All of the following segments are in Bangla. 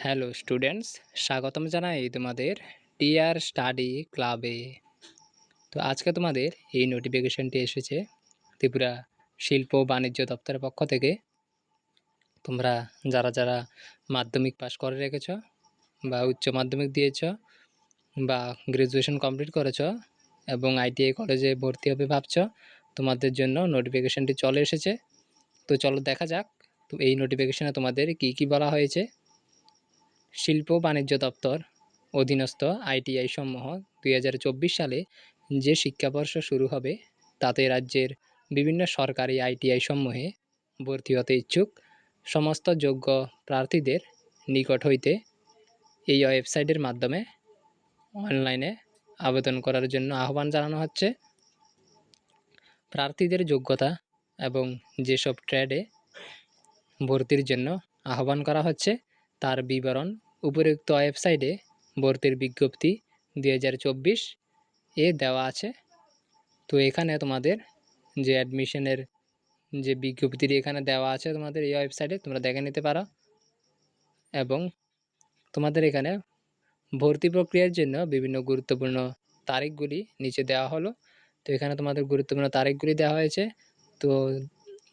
হ্যালো স্টুডেন্টস, স্বাগতম জানাই তোমাদের টিআর স্টাডি ক্লাবে। তো আজকে তোমাদের এই নোটিফিকেশনটি এসেছে ত্রিপুরা শিল্প ও বাণিজ্য দপ্তরের পক্ষ থেকে। তোমরা যারা যারা মাধ্যমিক পাস করে রেখেছ বা উচ্চ মাধ্যমিক দিয়েছ বা গ্র্যাজুয়েশন কমপ্লিট করেছ এবং আইটিআই কলেজে ভর্তি হবে ভাবছ, তোমাদের জন্য নোটিফিকেশনটি চলে এসেছে। তো চলো দেখা যাক তো এই নোটিফিকেশনে তোমাদের কি বলা হয়েছে। শিল্প বাণিজ্য দপ্তর অধীনস্থ আইটিআই সমূহ 2024 সালে যে শিক্ষাবর্ষ শুরু হবে তাতে রাজ্যের বিভিন্ন সরকারি আইটিআই সমূহে ভর্তি হতে ইচ্ছুক সমস্ত যোগ্য প্রার্থীদের নিকট হইতে এই ওয়েবসাইটের মাধ্যমে অনলাইনে আবেদন করার জন্য আহ্বান জানানো হচ্ছে। প্রার্থীদের যোগ্যতা এবং যেসব ট্রেডে ভর্তির জন্য আহ্বান করা হচ্ছে তার বিবরণ উপরোক্ত ওয়েবসাইটে ভর্তির বিজ্ঞপ্তি 2024 এ দেওয়া আছে। তো এখানে তোমাদের যে অ্যাডমিশনের যে বিজ্ঞপ্তিটি এখানে দেওয়া আছে তোমাদের এই ওয়েবসাইটে তোমরা দেখে নিতে পারো। এবং তোমাদের এখানে ভর্তি প্রক্রিয়ার জন্য বিভিন্ন গুরুত্বপূর্ণ তারিখগুলি নিচে দেওয়া হলো। তো এখানে তোমাদের গুরুত্বপূর্ণ তারিখগুলি দেওয়া হয়েছে। তো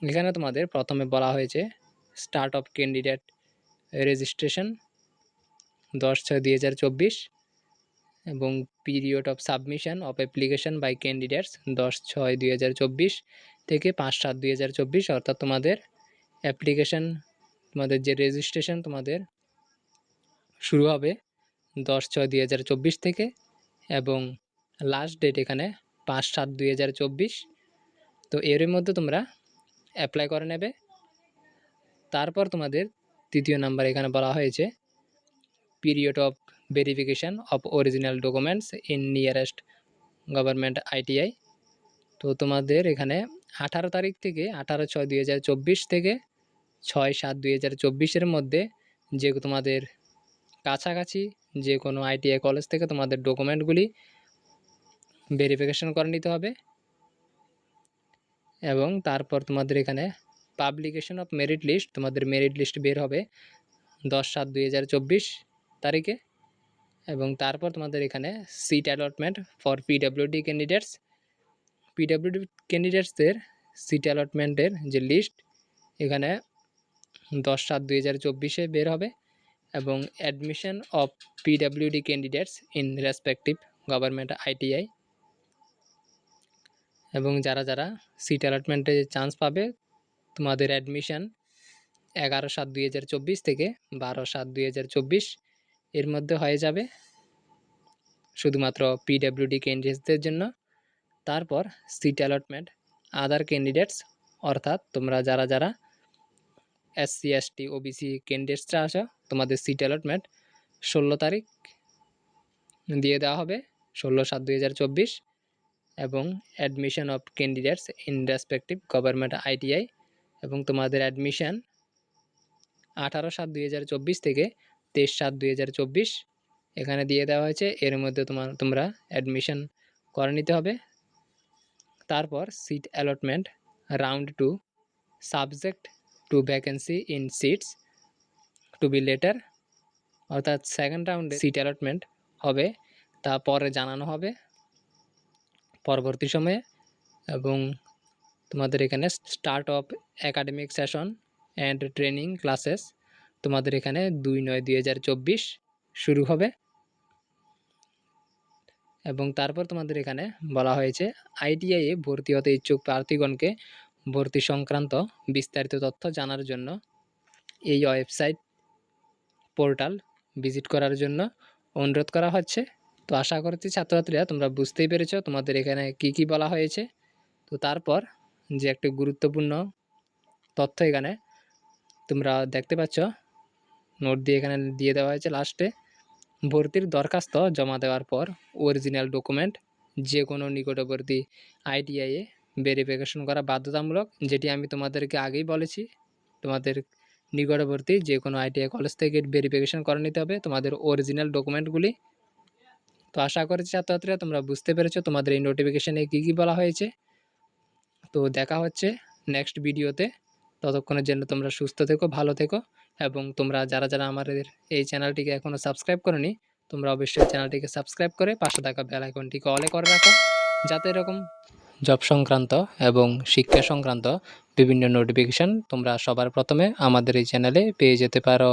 এখানে তোমাদের প্রথমে বলা হয়েছে স্টার্ট অফ ক্যান্ডিডেট রেজিস্ট্রেশন 10/6/2024 এবং period of submission of application by candidates 10/6/2024 থেকে 5/7/2024, অর্থাৎ তোমাদের অ্যাপ্লিকেশন তোমাদের যে রেজিস্ট্রেশন তোমাদের শুরু হবে 10/6/2024 থেকে এবং লাস্ট ডেট এখানে 5/7/2024। তো এর মধ্যে তোমরা অ্যাপ্লাই করে নেবে। তারপর তোমাদের তৃতীয় নাম্বার এখানে বলা হয়েছে period of verification of original documents in nearest government ITI. তো তোমাদের এখানে 18 তারিখ থেকে 18/6/2024 থেকে 6/7/2024 মধ্যে যে তোমাদের কাছাকাছি যে কোনো আইটিআই কলেজ থেকে তোমাদের ডকুমেন্টগুলি ভেরিফিকেশান করে নিতে হবে। এবং তারপর তোমাদের এখানে পাবলিকেশন অফ মেরিট লিস্ট, তোমাদের মেরিট লিস্ট বের হবে 10/7/2024 তারিখে। এবং তারপর তোমাদের এখানে সিট অ্যালটমেন্ট ফর পিডাব্লিউডি ক্যান্ডিডেটসদের সিট অ্যালটমেন্টের যে লিস্ট এখানে 10/7/2024 বের হবে। এবং admission of PWD candidates in respective government ITI, এবং যারা যারা সিট অ্যালটমেন্টে চান্স পাবে তোমাদের অ্যাডমিশন 11/7/2024 থেকে 12/7/2024 এর মধ্যে হয়ে যাবে শুধুমাত্র পিডাব্লিউডি ক্যান্ডিডেটসদের জন্য। তারপর সিট অ্যালটমেন্ট আদার ক্যান্ডিডেটস, অর্থাৎ তোমরা যারা যারা এসসি এসটি ওবিসি ক্যান্ডিডেটসরা আসো তোমাদের সিট অ্যালটমেন্ট 16 তারিখ দিয়ে দেওয়া হবে 16/7/2024। এবং admission of candidates in respective government ITI, এবং তোমাদের অ্যাডমিশন 18/7/2024 থেকে 23/7/2024 এখানে দিয়ে দেওয়া হয়েছে। এর মধ্যে তোমরা অ্যাডমিশন করে নিতে হবে। তারপর seat allotment round 2 subject to vacancy in seats to be later, অর্থাৎ সেকেন্ড রাউন্ডে সিট অ্যালটমেন্ট হবে তা পরে জানানো হবে পরবর্তী সময়ে। এবং তোমাদের এখানে start of academic session and training classes তোমাদের এখানে 2/9/2024 শুরু হবে। এবং তারপর তোমাদের এখানে বলা হয়েছে আইটিআইয়ে ভর্তি হতে ইচ্ছুক প্রার্থীগণকে ভর্তি সংক্রান্ত বিস্তারিত তথ্য জানার জন্য এই ওয়েবসাইট পোর্টাল ভিজিট করার জন্য অনুরোধ করা হচ্ছে। তো আশা করছি ছাত্রছাত্রীরা তোমরা বুঝতেই পেরেছ তোমাদের এখানে কি বলা হয়েছে। তো তারপর যে একটি গুরুত্বপূর্ণ তথ্য এখানে তোমরা দেখতে পাচ্ছ নোট দিয়ে এখানে দিয়ে দেওয়া হয়েছে লাস্টে, ভর্তির দরখাস্ত জমা দেওয়ার পর অরিজিনাল ডকুমেন্ট যে কোনো নিকটবর্তী আইটিআইয়ে ভেরিফিকেশন করা বাধ্যতামূলক, যেটি আমি তোমাদেরকে আগেই বলেছি। তোমাদের নিকটবর্তী যে কোনো আইটিআই কলেজ থেকে ভেরিফিকেশন করে নিতে হবে তোমাদের অরিজিনাল ডকুমেন্টগুলি। তো আশা করছি ছাত্রছাত্রীরা তোমরা বুঝতে পেরেছো তোমাদের এই নোটিফিকেশানে কী বলা হয়েছে। তো দেখা হচ্ছে নেক্সট ভিডিওতে। ততক্ষণের জন্য তোমরা সুস্থ থেকো, ভালো থেকো। এবং তোমরা যারা আমাদের এই চ্যানেলটিকে এখনও সাবস্ক্রাইব করোনি, তোমরা অবশ্যই চ্যানেলটিকে সাবস্ক্রাইব করে পাশে থাকা বেল আইকনটিকে অলে করে রাখো, যাতে এরকম জব সংক্রান্ত এবং শিক্ষা সংক্রান্ত বিভিন্ন নোটিফিকেশন তোমরা সবার প্রথমে আমাদের এই চ্যানেলে পেয়ে যেতে পারো।